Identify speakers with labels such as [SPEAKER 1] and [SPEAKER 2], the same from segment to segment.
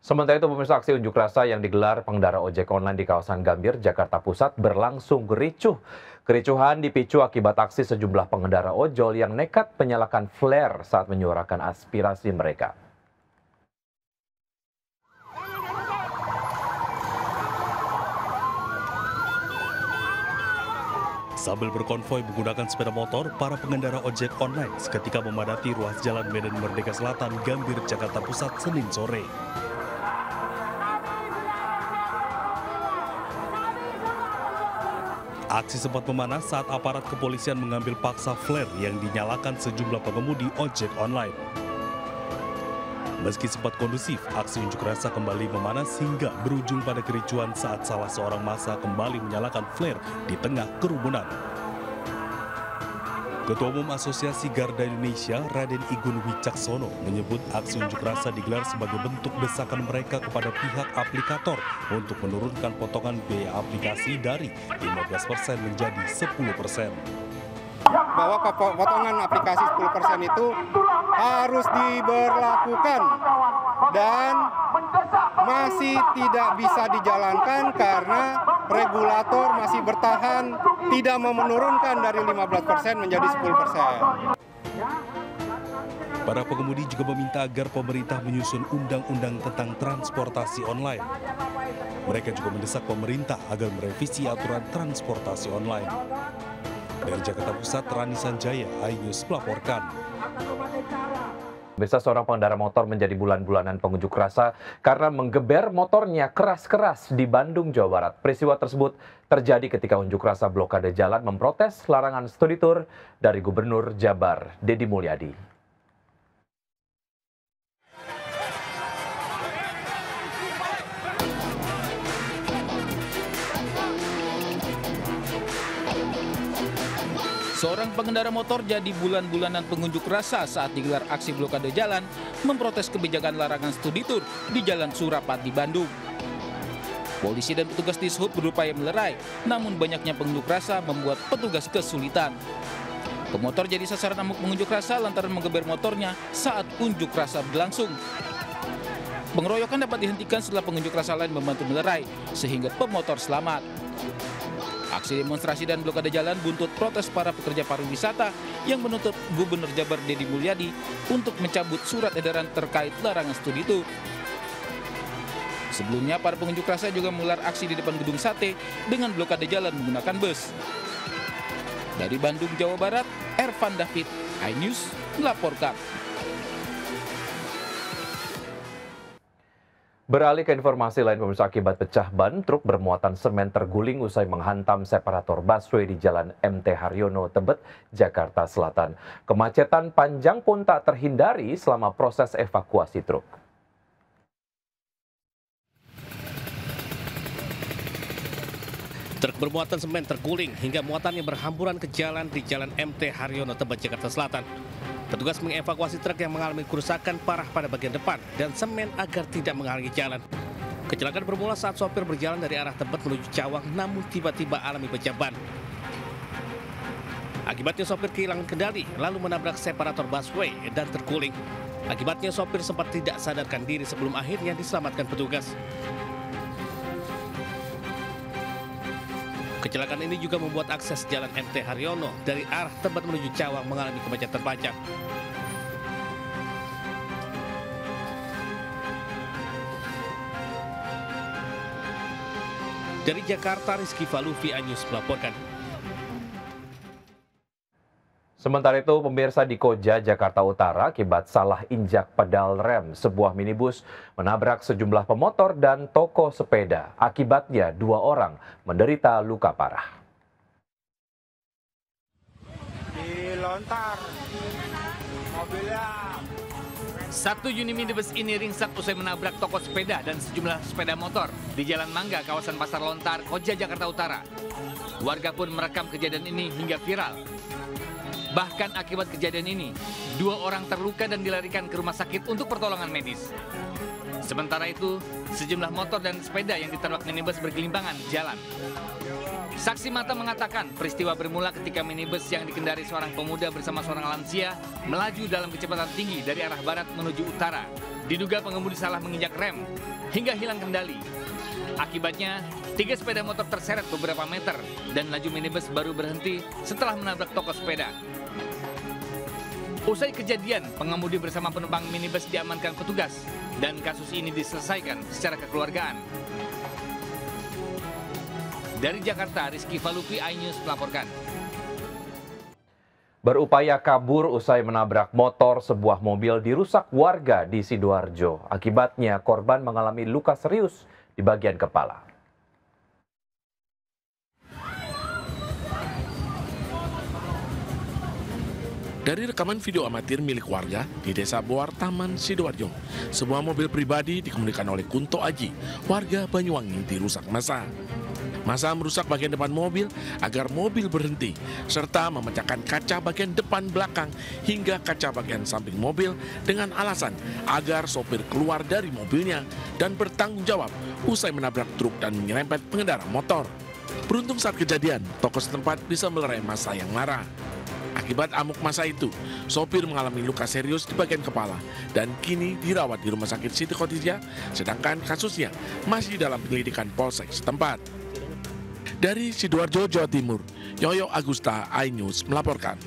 [SPEAKER 1] Sementara itu, pemirsa, aksi unjuk rasa yang digelar pengendara ojek online di kawasan Gambir, Jakarta Pusat berlangsung ricuh. Kericuhan dipicu akibat aksi sejumlah pengendara ojol yang nekat menyalakan flare saat menyuarakan aspirasi mereka.
[SPEAKER 2] Sambil berkonvoi menggunakan sepeda motor, para pengendara ojek online seketika memadati ruas Jalan Medan Merdeka Selatan, Gambir, Jakarta Pusat, Senin sore. Aksi sempat memanas saat aparat kepolisian mengambil paksa flare yang dinyalakan sejumlah pengemudi ojek online. Meski sempat kondusif, aksi unjuk rasa kembali memanas hingga berujung pada kericuhan saat salah seorang massa kembali menyalakan flare di tengah kerumunan. Ketua Umum Asosiasi Garda Indonesia, Raden Igun Wicaksono, menyebut aksi unjuk rasa digelar sebagai bentuk desakan mereka kepada pihak aplikator untuk menurunkan potongan biaya aplikasi dari 15% menjadi 10%.
[SPEAKER 3] Bahwa potongan aplikasi 10% itu harus diberlakukan dan masih tidak bisa dijalankan karena regulator masih bertahan tidak mau menurunkan dari 15% menjadi 10%.
[SPEAKER 2] Para pengemudi juga meminta agar pemerintah menyusun undang-undang tentang transportasi online. Mereka juga mendesak pemerintah agar merevisi aturan transportasi online. Dari Jakarta Pusat, Rani Sanjaya, iNews melaporkan.
[SPEAKER 1] Bisa seorang pengendara motor menjadi bulan-bulanan pengunjuk rasa karena menggeber motornya keras-keras di Bandung, Jawa Barat. Peristiwa tersebut terjadi ketika unjuk rasa blokade jalan memprotes larangan studi tur dari Gubernur Jabar, Deddy Mulyadi.
[SPEAKER 4] Seorang pengendara motor jadi bulan-bulanan pengunjuk rasa saat digelar aksi blokade jalan memprotes kebijakan larangan studi tur di Jalan Surapati, Bandung. Polisi dan petugas Dishub berupaya melerai, namun banyaknya pengunjuk rasa membuat petugas kesulitan. Pemotor jadi sasaran amuk pengunjuk rasa lantaran menggeber motornya saat unjuk rasa berlangsung. Pengeroyokan dapat dihentikan setelah pengunjuk rasa lain membantu melerai, sehingga pemotor selamat. Aksi demonstrasi dan blokade jalan buntut protes para pekerja pariwisata yang menuntut Gubernur Jabar Deddy Mulyadi untuk mencabut surat edaran terkait larangan studi tur. Sebelumnya, para pengunjuk rasa juga menggelar aksi di depan gedung sate dengan blokade jalan menggunakan bus. Dari Bandung, Jawa Barat, Ervan David, iNews melaporkan.
[SPEAKER 1] Beralih ke informasi lain, pemirsa, akibat pecah ban, truk bermuatan semen terguling usai menghantam separator busway di Jalan MT Haryono, Tebet, Jakarta Selatan. Kemacetan panjang pun tak terhindari selama proses evakuasi truk.
[SPEAKER 5] Truk bermuatan semen terguling hingga muatannya berhamburan ke jalan di Jalan MT Haryono, Tebet, Jakarta Selatan. Petugas mengevakuasi truk yang mengalami kerusakan parah pada bagian depan dan semen agar tidak menghalangi jalan. Kecelakaan bermula saat sopir berjalan dari arah Tebet menuju Cawang namun tiba-tiba alami pecah ban. Akibatnya sopir kehilangan kendali lalu menabrak separator busway dan terguling. Akibatnya sopir sempat tidak sadarkan diri sebelum akhirnya diselamatkan petugas. Kecelakaan ini juga membuat akses Jalan MT Haryono dari arah Tebet menuju Cawang mengalami kemacetan panjang. Dari Jakarta, Rizky Falufi, iNews melaporkan.
[SPEAKER 1] Sementara itu, pemirsa, di Koja, Jakarta Utara, akibat salah injak pedal rem, sebuah minibus menabrak sejumlah pemotor dan toko sepeda. Akibatnya, 2 orang menderita luka parah.
[SPEAKER 6] Dilontar mobilnya.
[SPEAKER 7] 1 unit minibus ini ringsek usai menabrak toko sepeda dan sejumlah sepeda motor di Jalan Mangga, kawasan Pasar Lontar, Koja, Jakarta Utara. Warga pun merekam kejadian ini hingga viral. Bahkan akibat kejadian ini, 2 orang terluka dan dilarikan ke rumah sakit untuk pertolongan medis. Sementara itu, sejumlah motor dan sepeda yang ditabrak minibus bergelimpangan di jalan. Saksi mata mengatakan peristiwa bermula ketika minibus yang dikendari seorang pemuda bersama seorang lansia melaju dalam kecepatan tinggi dari arah barat menuju utara. diduga pengemudi salah menginjak rem hingga hilang kendali. Akibatnya, 3 sepeda motor terseret beberapa meter dan laju minibus baru berhenti setelah menabrak toko sepeda. Usai kejadian, pengemudi bersama penumpang minibus diamankan petugas dan kasus ini diselesaikan secara kekeluargaan. Dari Jakarta, Rizky Falupi, iNews melaporkan.
[SPEAKER 1] Berupaya kabur usai menabrak motor, sebuah mobil dirusak warga di Sidoarjo. Akibatnya korban mengalami luka serius di bagian kepala.
[SPEAKER 8] Dari rekaman video amatir milik warga di Desa Boar Taman, Sidoarjo, sebuah mobil pribadi dikemudikan oleh Kunto Aji, warga Banyuwangi, dirusak massa. Massa merusak bagian depan mobil agar mobil berhenti, serta memecahkan kaca bagian depan belakang hingga kaca bagian samping mobil dengan alasan agar sopir keluar dari mobilnya dan bertanggung jawab usai menabrak truk dan menyerempet pengendara motor. Beruntung saat kejadian, tokoh setempat bisa melerai massa yang marah. Akibat amuk massa itu, sopir mengalami luka serius di bagian kepala dan kini dirawat di Rumah Sakit Siti Khotijah, sedangkan kasusnya masih dalam penyelidikan Polsek setempat. Dari Sidoarjo, Jawa Timur, Yoyo Agusta, iNews melaporkan.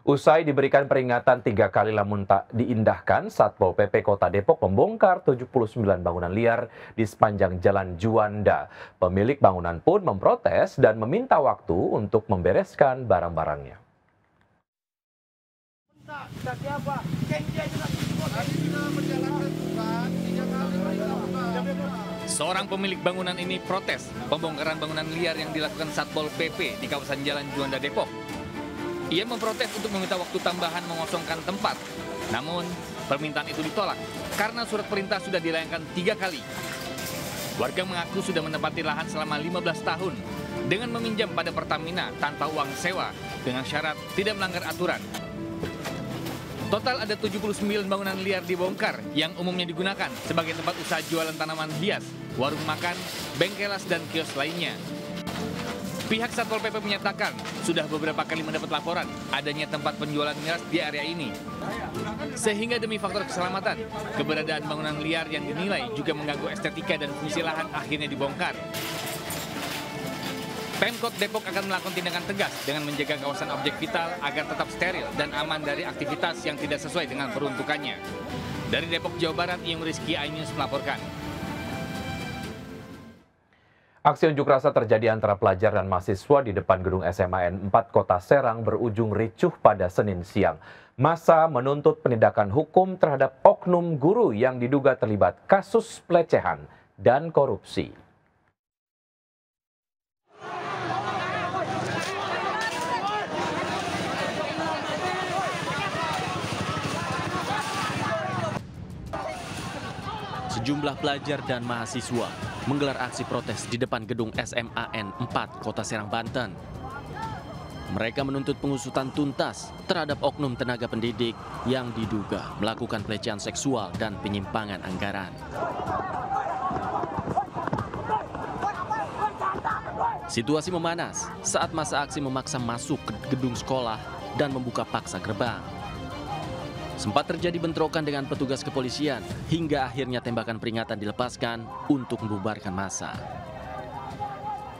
[SPEAKER 1] Usai diberikan peringatan 3 kali namun tak diindahkan, Satpol PP Kota Depok membongkar 79 bangunan liar di sepanjang Jalan Juanda. Pemilik bangunan pun memprotes dan meminta waktu untuk membereskan barang-barangnya.
[SPEAKER 7] Seorang pemilik bangunan ini protes pembongkaran bangunan liar yang dilakukan Satpol PP di kawasan Jalan Juanda, Depok. Ia memprotes untuk meminta waktu tambahan mengosongkan tempat. Namun, permintaan itu ditolak karena surat perintah sudah dilayangkan 3 kali. Warga mengaku sudah menempati lahan selama 15 tahun dengan meminjam pada Pertamina tanpa uang sewa dengan syarat tidak melanggar aturan. Total ada 79 bangunan liar dibongkar yang umumnya digunakan sebagai tempat usaha jualan tanaman hias, warung makan, bengkelas, dan kios lainnya. Pihak Satpol PP menyatakan sudah beberapa kali mendapat laporan adanya tempat penjualan miras di area ini. Sehingga demi faktor keselamatan, keberadaan bangunan liar yang dinilai juga mengganggu estetika dan fungsi lahan akhirnya dibongkar. Pemkot Depok akan melakukan tindakan tegas dengan menjaga kawasan objek vital agar tetap steril dan aman dari aktivitas yang tidak sesuai dengan peruntukannya. Dari Depok, Jawa Barat, Yung Rizky, iNews melaporkan.
[SPEAKER 1] Aksi unjuk rasa terjadi antara pelajar dan mahasiswa di depan gedung SMA N4 Kota Serang berujung ricuh pada Senin siang. Massa menuntut penindakan hukum terhadap oknum guru yang diduga terlibat kasus pelecehan dan korupsi.
[SPEAKER 9] Sejumlah pelajar dan mahasiswa menggelar aksi protes di depan gedung SMA N4 Kota Serang, Banten. Mereka menuntut pengusutan tuntas terhadap oknum tenaga pendidik yang diduga melakukan pelecehan seksual dan penyimpangan anggaran. Situasi memanas saat massa aksi memaksa masuk ke gedung sekolah dan membuka paksa gerbang. Sempat terjadi bentrokan dengan petugas kepolisian hingga akhirnya tembakan peringatan dilepaskan untuk membubarkan massa.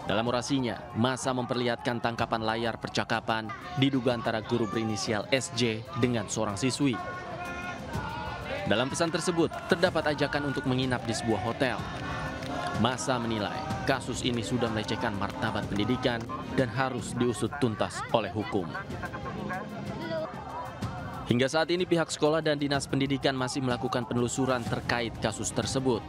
[SPEAKER 9] Dalam orasinya, massa memperlihatkan tangkapan layar percakapan diduga antara guru berinisial SJ dengan seorang siswi. Dalam pesan tersebut, terdapat ajakan untuk menginap di sebuah hotel. Massa menilai kasus ini sudah melecehkan martabat pendidikan dan harus diusut tuntas oleh hukum. Hingga saat ini pihak sekolah dan dinas pendidikan masih melakukan penelusuran terkait kasus tersebut.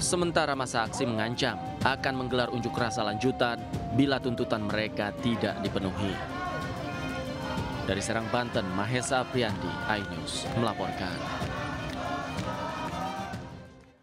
[SPEAKER 9] Sementara massa aksi mengancam akan menggelar unjuk rasa lanjutan bila tuntutan mereka tidak dipenuhi. Dari Serang, Banten, Mahesa Apriandi, iNews melaporkan.